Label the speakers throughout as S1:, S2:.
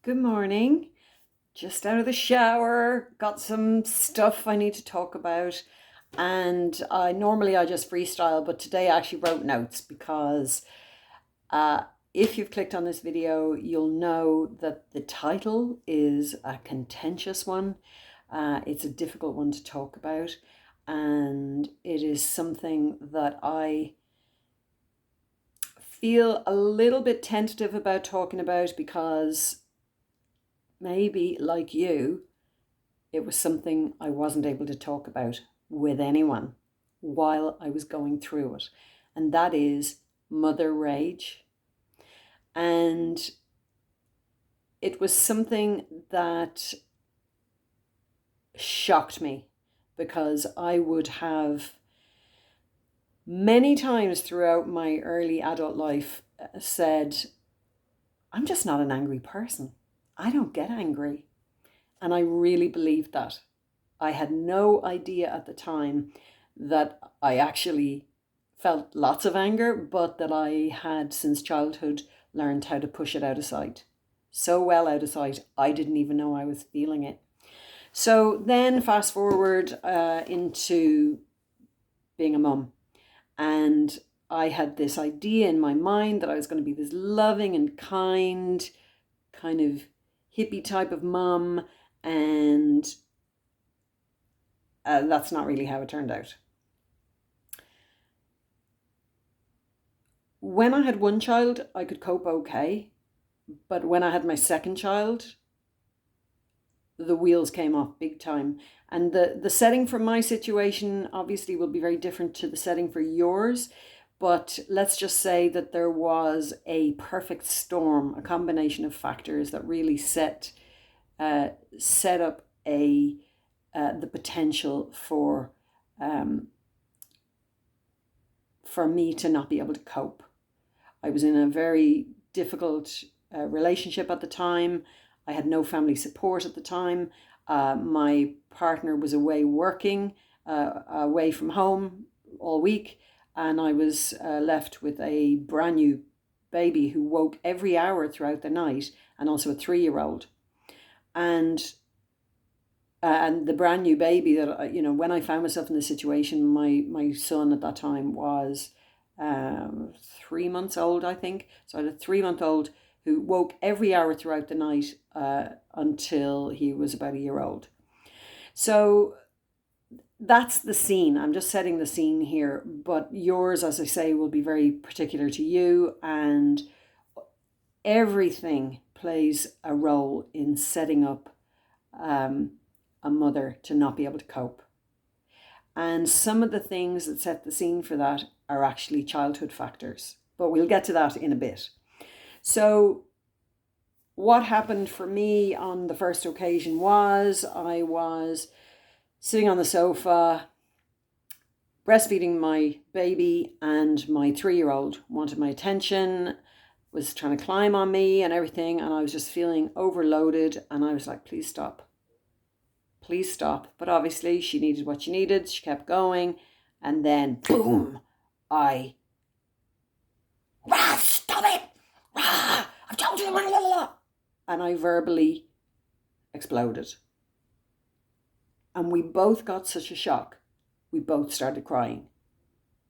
S1: Good morning. Just out of the shower, got some stuff I need to talk about. And I just freestyle, but today I actually wrote notes because uh, if you've clicked on this video, you'll know that the title is a contentious one. It's a difficult one to talk about, and it is something that I feel a little bit tentative about talking about because maybe, like you, it was something I wasn't able to talk about with anyone while I was going through it. And that is mother rage. And it was something that shocked me because I would have many times throughout my early adult life said, I'm just not an angry person. I don't get angry. And I really believed that. I had no idea at the time that I actually felt lots of anger, but that I had since childhood learned how to push it out of sight. So well out of sight, I didn't even know I was feeling it. So then fast forward into being a mum. And I had this idea in my mind that I was going to be this loving and kind, kind of hippie type of mum. And that's not really how it turned out. When I had one child, I could cope okay. But when I had my second child, the wheels came off big time. And the setting for my situation obviously will be very different to the setting for yours. But let's just say that there was a perfect storm, a combination of factors that really set up the potential for me to not be able to cope. I was in a very difficult relationship at the time. I had no family support at the time. My partner was away working, away from home all week, and I was left with a brand new baby who woke every hour throughout the night, and also a 3-year-old. And the brand new baby that, when I found myself in this situation, my son at that time was 3 months old, I think. So I had a 3-month-old who woke every hour throughout the night until he was about a year old. So that's the scene. I'm just setting the scene here. But yours, as I say, will be very particular to you. And everything plays a role in setting up a mother to not be able to cope. And some of the things that set the scene for that are actually childhood factors. But we'll get to that in a bit. So what happened for me on the first occasion was I was sitting on the sofa, breastfeeding my baby, and my 3-year-old wanted my attention, was trying to climb on me and everything. And I was just feeling overloaded. And I was like, please stop. Please stop. But obviously she needed what she needed. She kept going. And then, boom, stop it. I've told you. And I verbally exploded. And we both got such a shock. We both started crying.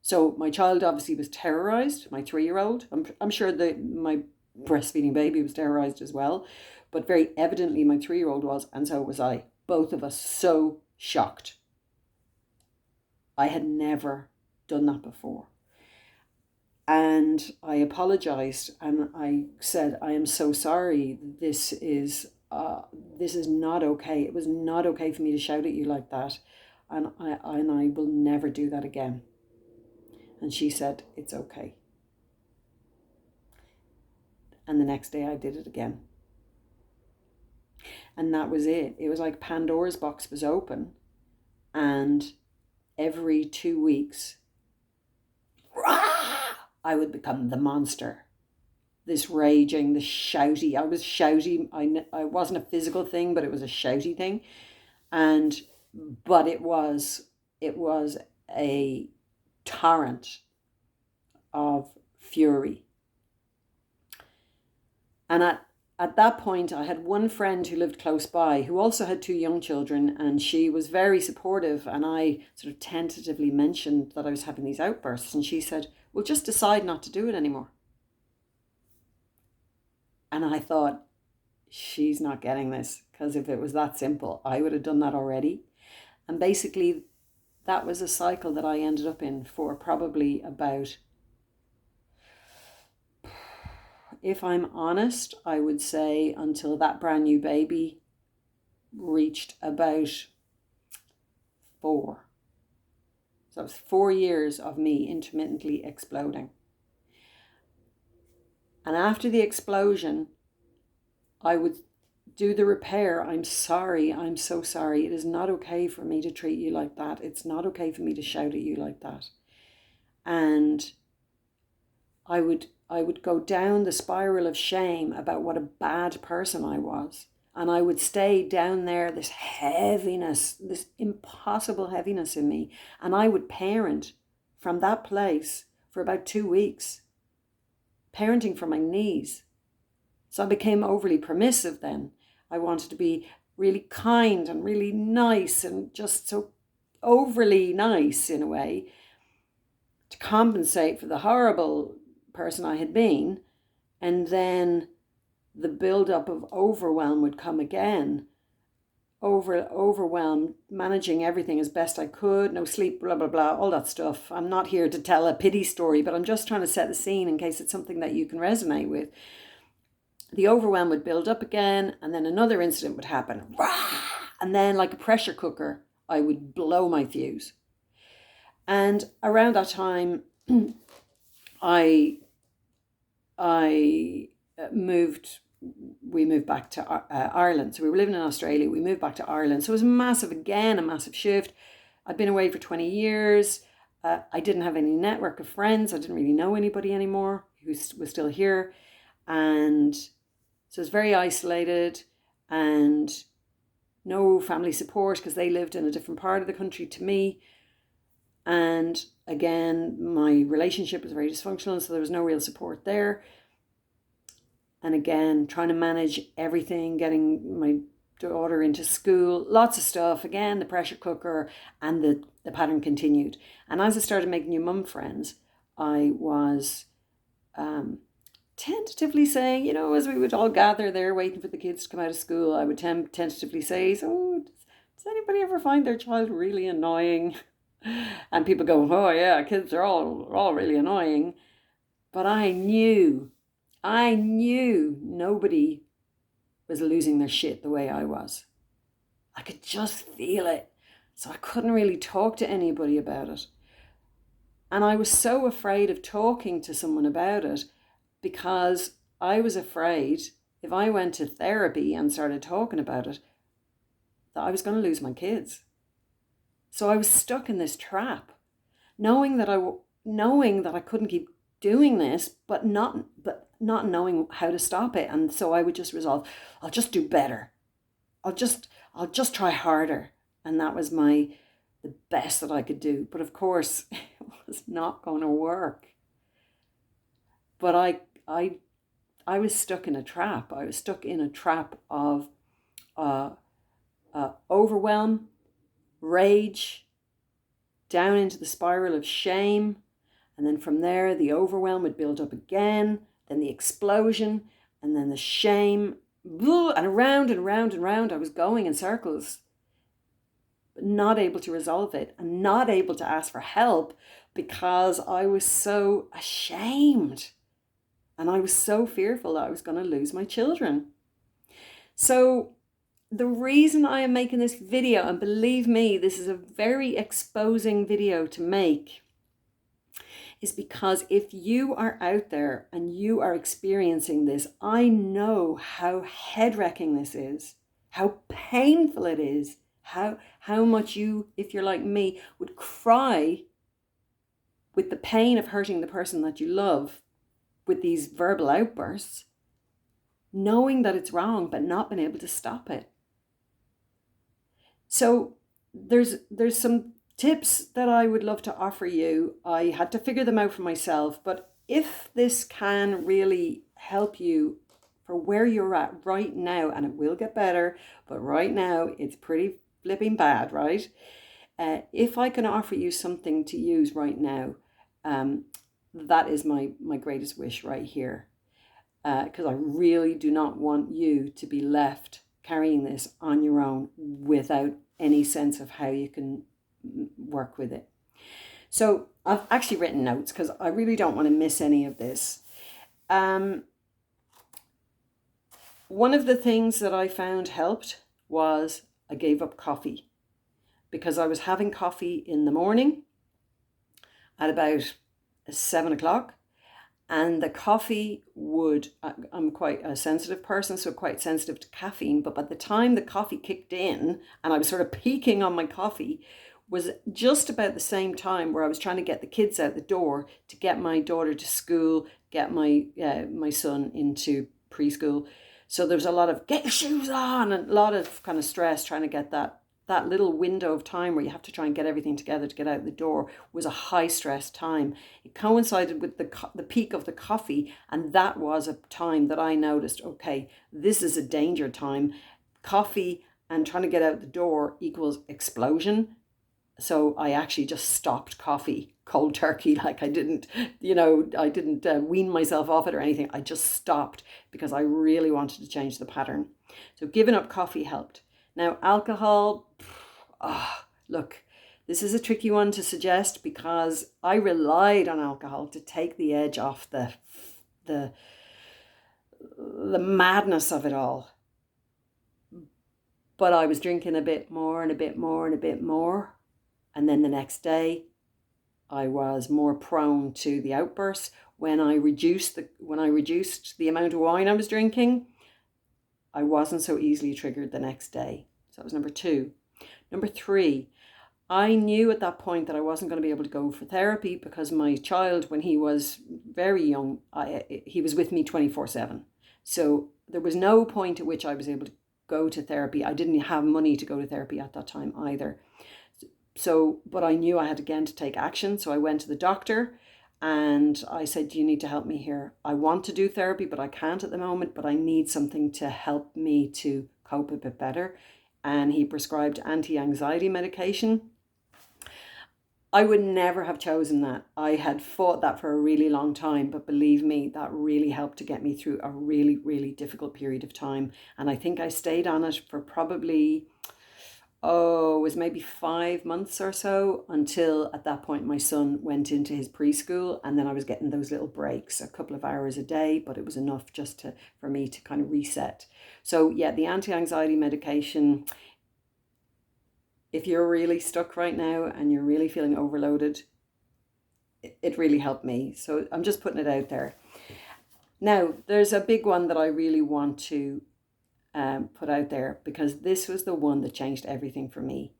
S1: So my child obviously was terrorized, my 3-year-old. I'm sure that my breastfeeding baby was terrorized as well. But very evidently my 3-year-old was, and so was I. Both of us so shocked. I had never done that before. And I apologized and I said, I am so sorry. This is not okay. It was not okay for me to shout at you like that. And I will never do that again. And she said, it's okay. And the next day I did it again. And that was it. It was like Pandora's box was open. And every 2 weeks, I would become the monster. This raging, the shouty. I was shouty. I wasn't a physical thing, but it was a shouty thing. But it was a torrent of fury. And at that point, I had one friend who lived close by who also had two young children, and she was very supportive. And I sort of tentatively mentioned that I was having these outbursts, and she said, well, just decide not to do it anymore. And I thought, she's not getting this, because if it was that simple, I would have done that already. And basically, that was a cycle that I ended up in for probably about, if I'm honest, I would say until that brand new baby reached about 4. So it was 4 years of me intermittently exploding. And after the explosion, I would do the repair. I'm sorry. I'm so sorry. It is not okay for me to treat you like that. It's not okay for me to shout at you like that. And I would go down the spiral of shame about what a bad person I was. And I would stay down there, this heaviness, this impossible heaviness in me. And I would parent from that place for about 2 weeks, parenting from my knees. So I became overly permissive then. I wanted to be really kind and really nice, and just so overly nice in a way, to compensate for the horrible person I had been. And then the build-up of overwhelm would come again. Overwhelm, managing everything as best I could, no sleep, blah, blah, blah, all that stuff. I'm not here to tell a pity story, but I'm just trying to set the scene in case it's something that you can resonate with. The overwhelm would build up again, and then another incident would happen. And then, like a pressure cooker, I would blow my fuse. And around that time, we moved back to Ireland. So we were living in Australia. We moved back to Ireland. So it was a massive shift. I'd been away for 20 years. I didn't have any network of friends. I didn't really know anybody anymore who was still here. And so I was very isolated, and no family support because they lived in a different part of the country to me. And again, my relationship was very dysfunctional, so there was no real support there. And again, trying to manage everything, getting my daughter into school, lots of stuff. Again, the pressure cooker, and the pattern continued. And as I started making new mum friends, I was tentatively saying, as we would all gather there waiting for the kids to come out of school, I would tentatively say, so does anybody ever find their child really annoying? And people go, oh yeah, kids are all really annoying. But I knew nobody was losing their shit the way I was. I could just feel it. So I couldn't really talk to anybody about it. And I was so afraid of talking to someone about it, because I was afraid if I went to therapy and started talking about it, that I was going to lose my kids. So I was stuck in this trap, knowing that I couldn't keep doing this, but not knowing how to stop it. And so I would just resolve, I'll just do better. I'll just try harder. And that was the best that I could do. But of course, it was not going to work. But I was stuck in a trap. I was stuck in a trap of overwhelm, rage, down into the spiral of shame. And then from there, the overwhelm would build up again, then the explosion, and then the shame, and around and round and round I was going in circles, but not able to resolve it, and not able to ask for help because I was so ashamed. And I was so fearful that I was going to lose my children. So the reason I am making this video, and believe me, this is a very exposing video to make, is because if you are out there and you are experiencing this, I know how head-wrecking this is, how painful it is, how much you, if you're like me, would cry with the pain of hurting the person that you love with these verbal outbursts, knowing that it's wrong but not being able to stop it. So there's some tips that I would love to offer you. I had to figure them out for myself, but if this can really help you for where you're at right now, and it will get better, but right now it's pretty flipping bad, right? If I can offer you something to use right now, that is my greatest wish right here. Because I really do not want you to be left carrying this on your own without any sense of how you can work with it. So I've actually written notes because I really don't want to miss any of this. One of the things that I found helped was I gave up coffee, because I was having coffee in the morning at about 7 o'clock. And the coffee I'm quite a sensitive person, so quite sensitive to caffeine. But by the time the coffee kicked in and I was sort of peaking on my coffee, was just about the same time where I was trying to get the kids out the door to get my daughter to school, get my son into preschool. So there was a lot of get your shoes on and a lot of kind of stress trying to get that little window of time where you have to try and get everything together to get out the door was a high stress time. It coincided with the peak of the coffee, and that was a time that I noticed, okay, this is a danger time. Coffee and trying to get out the door equals explosion. So I actually just stopped coffee cold turkey. Like I didn't wean myself off it or anything. I just stopped because I really wanted to change the pattern. So giving up coffee helped. Now, alcohol, look, this is a tricky one to suggest because I relied on alcohol to take the edge off the madness of it all. But I was drinking a bit more and a bit more and a bit more. And then the next day, I was more prone to the outbursts. When I reduced the amount of wine I was drinking, I wasn't so easily triggered the next day. So that was number 2. Number 3, I knew at that point that I wasn't going to be able to go for therapy because my child, when he was very young, he was with me 24/7. So there was no point at which I was able to go to therapy. I didn't have money to go to therapy at that time either. So, but I knew I had again to take action. So I went to the doctor and I said, you need to help me here. I want to do therapy, but I can't at the moment, but I need something to help me to cope a bit better. And he prescribed anti-anxiety medication. I would never have chosen that. I had fought that for a really long time, but believe me, that really helped to get me through a really, really difficult period of time. And I think I stayed on it for probably, it was maybe 5 months or so, until at that point my son went into his preschool, and then I was getting those little breaks, a couple of hours a day, but it was enough just for me to kind of reset. So yeah, the anti-anxiety medication, if you're really stuck right now and you're really feeling overloaded, it really helped me. So I'm just putting it out there. Now, there's a big one that I really want to put out there, because this was the one that changed everything for me.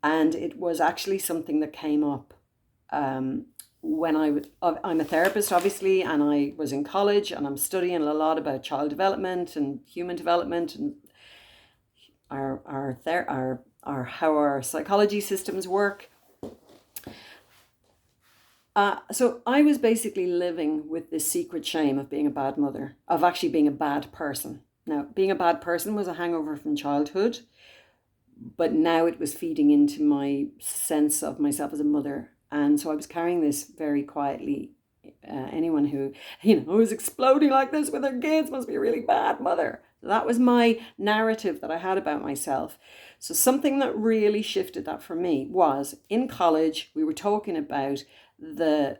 S1: And it was actually something that came up when I'm a therapist, obviously, and I was in college and I'm studying a lot about child development and human development and how our psychology systems work. So I was basically living with this secret shame of being a bad mother, of actually being a bad person. Now, being a bad person was a hangover from childhood, but now it was feeding into my sense of myself as a mother. And so I was carrying this very quietly. Anyone who, was exploding like this with her kids must be a really bad mother. That was my narrative that I had about myself. So something that really shifted that for me was in college, we were talking about the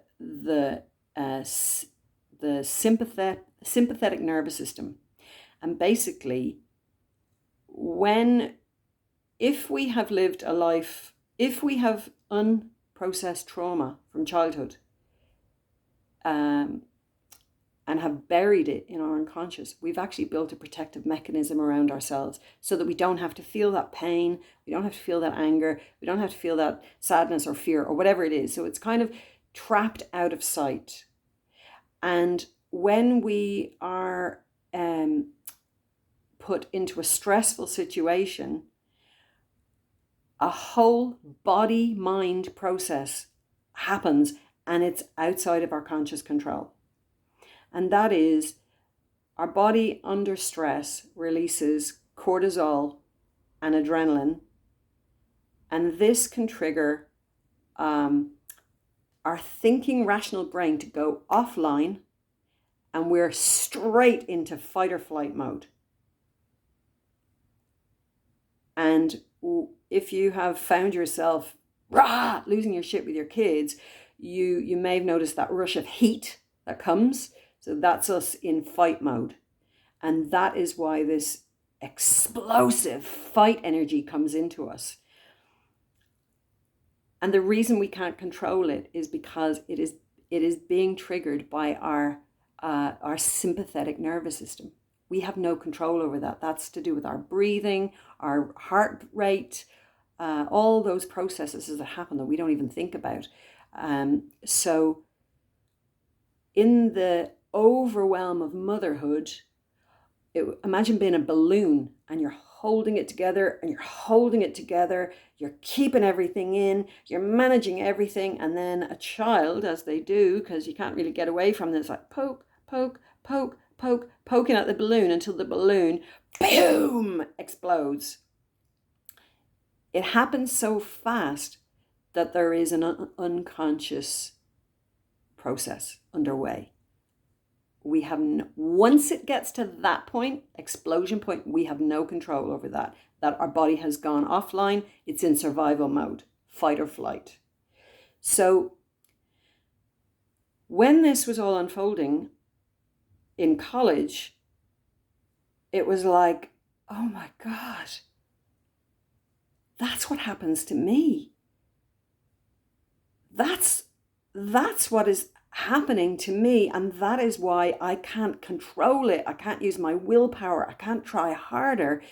S1: sympathetic nervous system. And basically, if we have lived a life, if we have unprocessed trauma from childhood, and have buried it in our unconscious, we've actually built a protective mechanism around ourselves so that we don't have to feel that pain, we don't have to feel that anger, we don't have to feel that sadness or fear or whatever it is. So it's kind of trapped out of sight. And when we are put into a stressful situation, a whole body-mind process happens, and it's outside of our conscious control. And that is our body under stress releases cortisol and adrenaline, and this can trigger our thinking rational brain to go offline, and we're straight into fight or flight mode. And if you have found yourself losing your shit with your kids, you may have noticed that rush of heat that comes. So that's us in fight mode. And that is why this explosive fight energy comes into us. And the reason we can't control it is because it is being triggered by our sympathetic nervous system. We have no control over that. That's to do with our breathing, our heart rate, all those processes that happen that we don't even think about. So in the overwhelm of motherhood, imagine being a balloon and you're holding it together and you're holding it together, you're keeping everything in, you're managing everything, and then a child, as they do, because you can't really get away from this, like poke, poke, poke, poke, poking at the balloon until the balloon, boom, explodes. It happens so fast that there is an unconscious process underway. We have once it gets to that point, explosion point, we have no control over that our body has gone offline. It's in survival mode, fight or flight. So when this was all unfolding in college, it was like, oh my God, that's what happens to me. That's what is happening to me, and that is why I can't control it. I can't use my willpower. I can't try harder.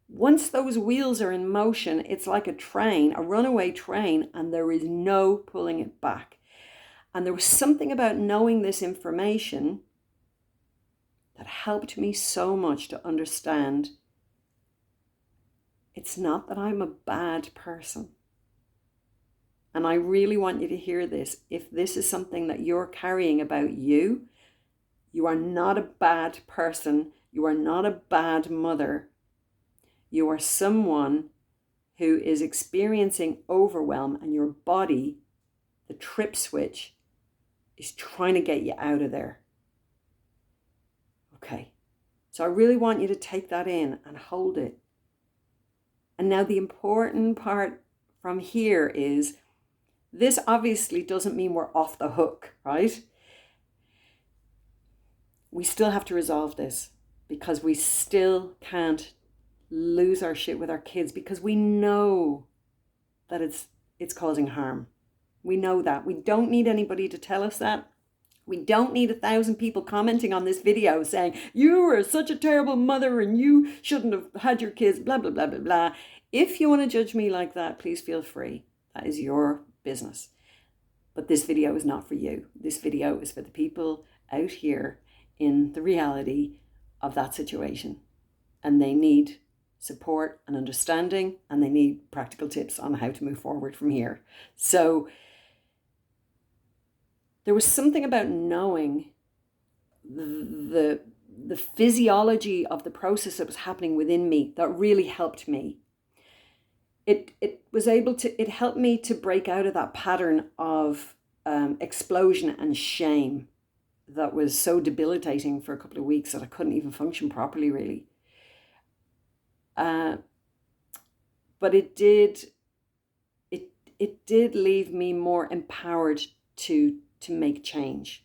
S1: Once those wheels are in motion, it's like a train, a runaway train, and there is no pulling it back. And there was something about knowing this information that helped me so much to understand it's not that I'm a bad person. And I really want you to hear this. If this is something that you're carrying about you, you are not a bad person. You are not a bad mother. You are someone who is experiencing overwhelm, and your body, the trip switch, is trying to get you out of there. Okay. So I really want you to take that in and hold it. And now the important part from here is, this obviously doesn't mean we're off the hook, right? We still have to resolve this, because we still can't lose our shit with our kids, because we know that it's causing harm. We know that. We don't need anybody to tell us that. We don't need 1,000 people commenting on this video saying, you are such a terrible mother and you shouldn't have had your kids, blah, blah, blah, blah, blah. If you want to judge me like that, please feel free. That is your business. But this video is not for you. This video is for the people out here in the reality of that situation. And they need support and understanding, and they need practical tips on how to move forward from here. So there was something about knowing the physiology of the process that was happening within me that really helped me. It helped me to break out of that pattern of explosion and shame that was so debilitating for a couple of weeks that I couldn't even function properly, really. But it did leave me more empowered to make change.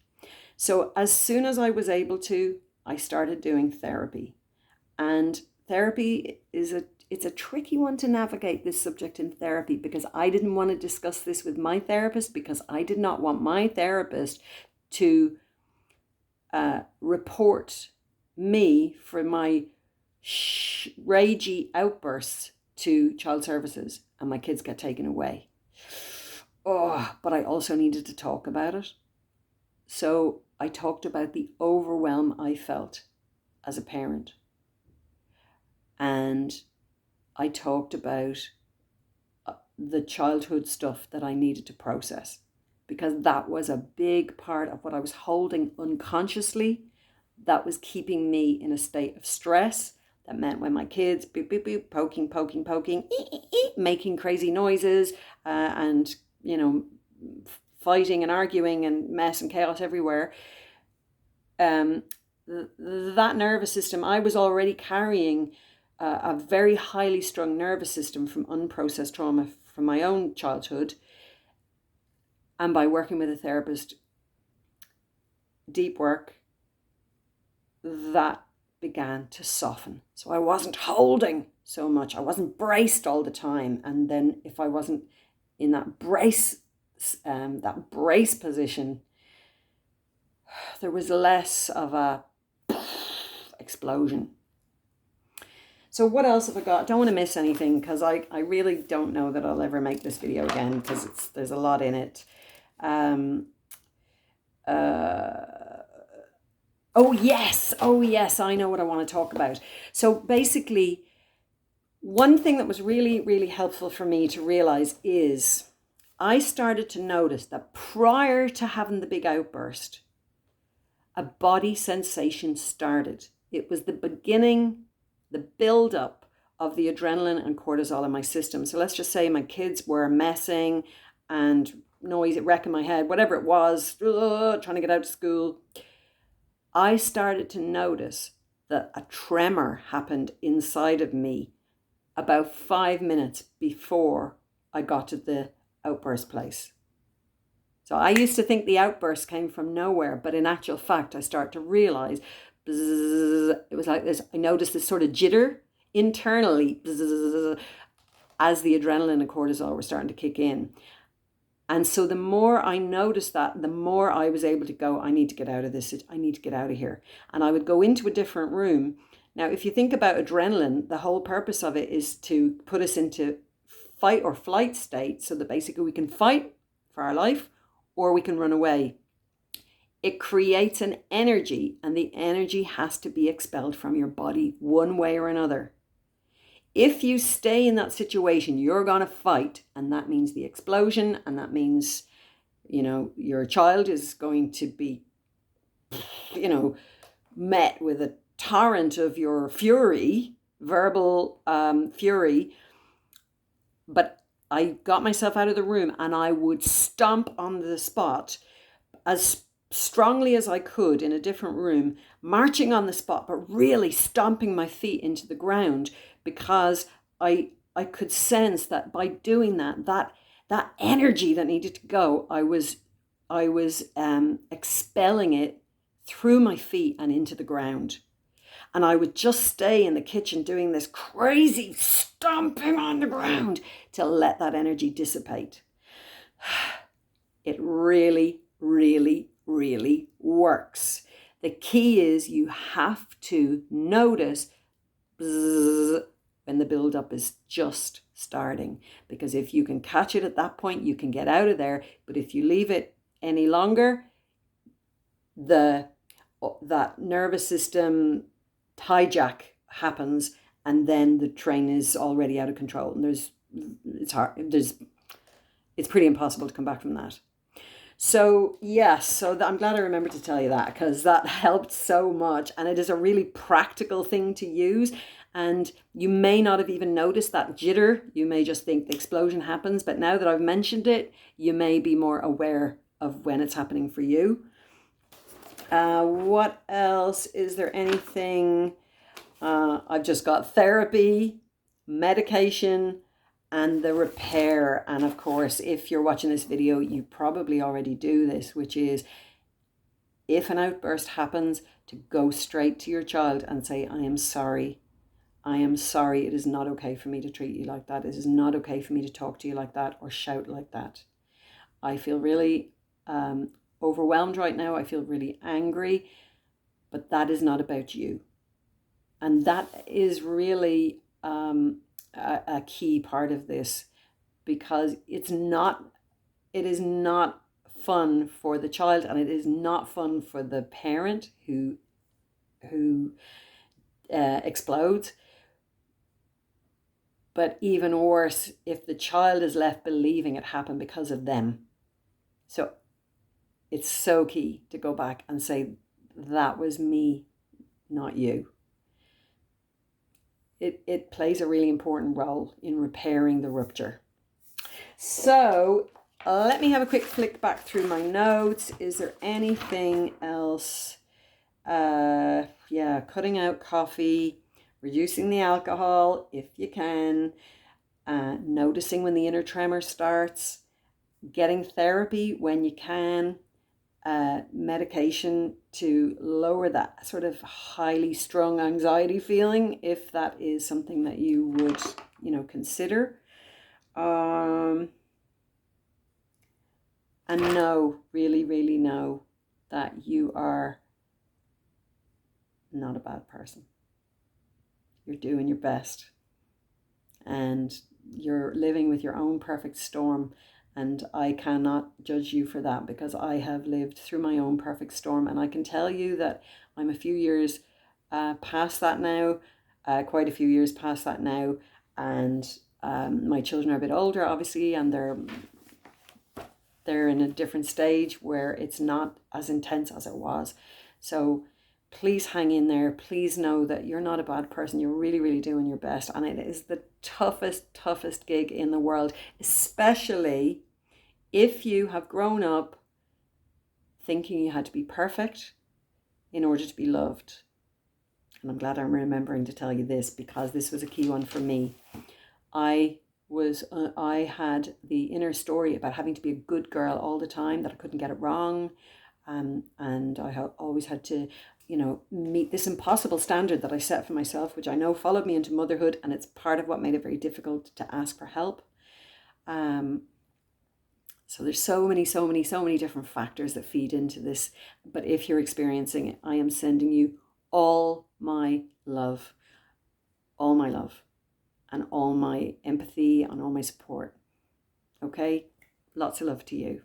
S1: So as soon as I was able to, I started doing therapy. And therapy it's a tricky one to navigate, this subject in therapy, because I didn't want to discuss this with my therapist, because I did not want my therapist to report me for my ragey outbursts to child services and my kids get taken away. But I also needed to talk about it. So I talked about the overwhelm I felt as a parent. And I talked about the childhood stuff that I needed to process, because that was a big part of what I was holding unconsciously that was keeping me in a state of stress. That meant when my kids, boop, boop, boop, poking, making crazy noises, and, fighting and arguing and mess and chaos everywhere. That nervous system, I was already carrying a very highly strung nervous system from unprocessed trauma from my own childhood. And by working with a therapist, deep work, that began to soften. So I wasn't holding so much. I wasn't braced all the time. And then if I wasn't in that brace position, there was less of a explosion. So what else have I got? I don't want to miss anything, because I really don't know that I'll ever make this video again, because there's a lot in it. Oh yes, I know what I want to talk about. So basically, one thing that was really, really helpful for me to realize is I started to notice that prior to having the big outburst, a body sensation started. It was the beginning, the build-up of the adrenaline and cortisol in my system. So let's just say my kids were messing and noise, wrecking my head, whatever it was, trying to get out of school. I started to notice that a tremor happened inside of me about 5 minutes before I got to the outburst place. So I used to think the outburst came from nowhere, but in actual fact, I start to realize it was like this. I noticed this sort of jitter internally as the adrenaline and cortisol were starting to kick in. And so the more I noticed that, the more I was able to go, I need to get out of this. I need to get out of here. And I would go into a different room. Now, if you think about adrenaline, the whole purpose of it is to put us into fight or flight state, so that basically we can fight for our life or we can run away. It creates an energy, and the energy has to be expelled from your body one way or another. If you stay in that situation, you're going to fight, and that means the explosion, and that means, your child is going to be, met with a torrent of your fury, verbal fury. But I got myself out of the room, and I would stomp on the spot as strongly as I could in a different room, marching on the spot, but really stomping my feet into the ground, because I could sense that by doing that energy that needed to go, I was expelling it through my feet and into the ground. And I would just stay in the kitchen doing this crazy stomping on the ground to let that energy dissipate. It really, really, really works. The key is you have to notice when the build-up is just starting, because if you can catch it at that point, you can get out of there. But if you leave it any longer, that nervous system hijack happens, and then the train is already out of control, and it's pretty impossible to come back from that. So yes, I'm glad I remembered to tell you that, because that helped so much, and it is a really practical thing to use. And you may not have even noticed that jitter. You may just think the explosion happens, but now that I've mentioned it, you may be more aware of when it's happening for you. What else? Is there anything? I've just got therapy, medication, and the repair. And of course, if you're watching this video, you probably already do this, which is, if an outburst happens, to go straight to your child and say, I am sorry. I am sorry. It is not okay for me to treat you like that. It is not okay for me to talk to you like that or shout like that. I feel really overwhelmed right now. I feel really angry, but that is not about you. And that is really a key part of this, because it is not fun for the child, and it is not fun for the parent who explodes. But even worse, if the child is left believing it happened because of them. So it's so key to go back and say, that was me not you. It plays a really important role in repairing the rupture. So let me have a quick flick back through my notes. Is there anything else? Yeah, cutting out coffee, reducing the alcohol if you can, noticing when the inner tremor starts, getting therapy when you can, medication to lower that sort of highly strung anxiety feeling, if that is something that you would, consider. And know, really, really know that you are not a bad person. You're doing your best. And you're living with your own perfect storm. And I cannot judge you for that, because I have lived through my own perfect storm. And I can tell you that I'm a few years past that now, quite a few years past that now. And my children are a bit older, obviously, and they're in a different stage where it's not as intense as it was. So please hang in there. Please know that you're not a bad person. You're really, really doing your best. And it is the toughest gig in the world, especially if you have grown up thinking you had to be perfect in order to be loved. And I'm glad I'm remembering to tell you this, because this was a key one for me. I had the inner story about having to be a good girl all the time, that I couldn't get it wrong. And I always had to, meet this impossible standard that I set for myself, which I know followed me into motherhood, and it's part of what made it very difficult to ask for help. So there's so many different factors that feed into this. But if you're experiencing it, I am sending you all my love, and all my empathy and all my support. Okay? Lots of love to you.